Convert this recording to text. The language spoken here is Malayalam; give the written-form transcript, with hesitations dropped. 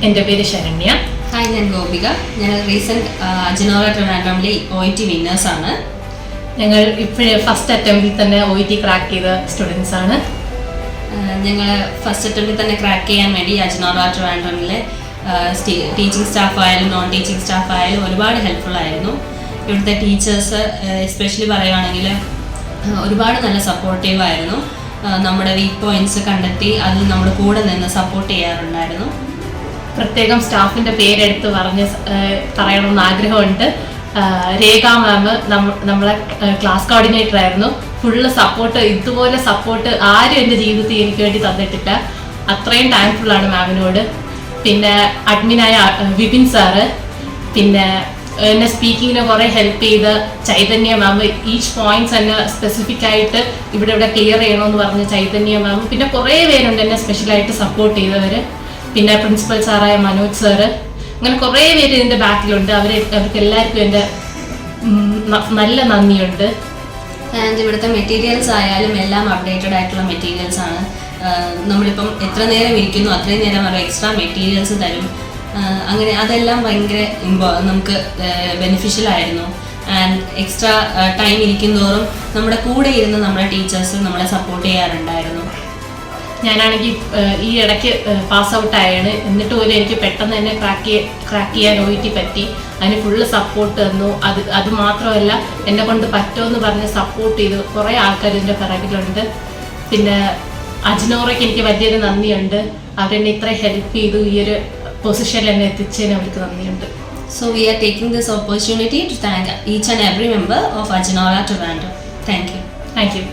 എൻ്റെ പേര് ശരണ്യ. ഹായ്, ഞാൻ ഗോപിക. ഞങ്ങൾ റീസെൻറ്റ് അജനോറ ട്രിവാൻഡ്രമിലെ OET വിന്നേഴ്സാണ്. ഞങ്ങൾ ഇപ്പോഴേ ഫസ്റ്റ് അറ്റംപ്റ്റിൽ തന്നെ OET ക്രാക്ക് ചെയ്ത സ്റ്റുഡൻസ് ആണ്. ഞങ്ങൾ ഫസ്റ്റ് അറ്റംപ്റ്റിൽ തന്നെ ക്രാക്ക് ചെയ്യാൻ വേണ്ടി അജനോറ ട്രിവാൻഡ്രമിലെ ടീച്ചിങ് സ്റ്റാഫ് ആയാലും നോൺ ടീച്ചിങ് സ്റ്റാഫ് ആയാലും ഒരുപാട് ഹെൽപ്ഫുൾ ആയിരുന്നു. ഇവിടുത്തെ ടീച്ചേഴ്സ് എസ്പെഷ്യലി പറയുകയാണെങ്കിൽ ഒരുപാട് നല്ല സപ്പോർട്ടീവ് ആയിരുന്നു. നമ്മുടെ വീക്ക് പോയിന്റ്സ് കണ്ടെത്തി അതിൽ നമ്മുടെ കൂടെ നിന്ന് സപ്പോർട്ട് ചെയ്യാറുണ്ടായിരുന്നു. പ്രത്യേകം സ്റ്റാഫിൻ്റെ പേരെടുത്ത് പറയണമെന്ന് ആഗ്രഹമുണ്ട്. രേഖ മാം നമ്മളെ ക്ലാസ് കോർഡിനേറ്റർ ആയിരുന്നു. ഫുള്ള് സപ്പോർട്ട്, ഇതുപോലെ സപ്പോർട്ട് ആരും എൻ്റെ ജീവിതത്തിൽ എനിക്ക് വേണ്ടി തന്നിട്ടില്ല. അത്രയും താങ്ക്ഫുള്ളാണ് മാമിനോട്. പിന്നെ അഡ്മിനായ വിപിൻ സാറ്, പിന്നെ എന്നെ സ്പീക്കിങ്ങിന് കുറേ ഹെൽപ്പ് ചെയ്ത് ചൈതന്യ മാം, ഈച്ച് പോയിന്റ്സ് എന്നെ സ്പെസിഫിക് ആയിട്ട് ഇവിടെ ക്ലിയർ ചെയ്യണമെന്ന് പറഞ്ഞ് ചൈതന്യ മാം, പിന്നെ കുറേ പേരുണ്ട് എന്നെ സ്പെഷ്യലായിട്ട് സപ്പോർട്ട് ചെയ്തവർ. പിന്നെ പ്രിൻസിപ്പൽ സാറായ മനോജ് സാറ്, അങ്ങനെ കുറേ പേര് ഇതിൻ്റെ ബാക്കിലുണ്ട്. അവർക്ക് എല്ലാവർക്കും എൻ്റെ നല്ല നന്ദിയുണ്ട്. ആൻഡ് ഇവിടുത്തെ മെറ്റീരിയൽസ് ആയാലും എല്ലാം അപ്ഡേറ്റഡ് ആയിട്ടുള്ള മെറ്റീരിയൽസ് ആണ്. നമ്മളിപ്പം എത്ര നേരം ഇരിക്കുന്നു അത്രയും നേരം അവർ എക്സ്ട്രാ മെറ്റീരിയൽസ് തരും. അങ്ങനെ അതെല്ലാം ഭയങ്കര നമുക്ക് ബെനിഫിഷ്യൽ ആയിരുന്നു. ആൻഡ് എക്സ്ട്രാ ടൈം ഇരിക്കുന്തോറും നമ്മുടെ കൂടെ ഇരുന്ന് നമ്മുടെ ടീച്ചേഴ്സ് നമ്മളെ സപ്പോർട്ട് ചെയ്യാറുണ്ടായിരുന്നു. ഞാനാണെങ്കിൽ ഈ ഇടയ്ക്ക് പാസ് ഔട്ടായാണ്, എന്നിട്ട് പോലും എനിക്ക് പെട്ടെന്ന് തന്നെ ക്രാക്ക് ചെയ്യാൻ OET പറ്റി. അതിന് ഫുള്ള് സപ്പോർട്ട് തന്നു. അത് മാത്രമല്ല, എന്നെ കൊണ്ട് പറ്റുമെന്ന് പറഞ്ഞ് സപ്പോർട്ട് ചെയ്തു കുറേ ആൾക്കാർ ഇതിൻ്റെ പിറകിലുണ്ട്. പിന്നെ അജ്നോറയ്ക്ക് എനിക്ക് വലിയൊരു നന്ദിയുണ്ട്. അവരെന്നെ ഇത്ര ഹെൽപ്പ് ചെയ്തു, ഈ ഒരു പൊസിഷനിൽ എന്നെ എത്തിച്ചതിന് അവർക്ക് നന്ദിയുണ്ട്. So we are taking this opportunity to thank each and every member of Ajinora Trivandrum. Thank you. Thank you.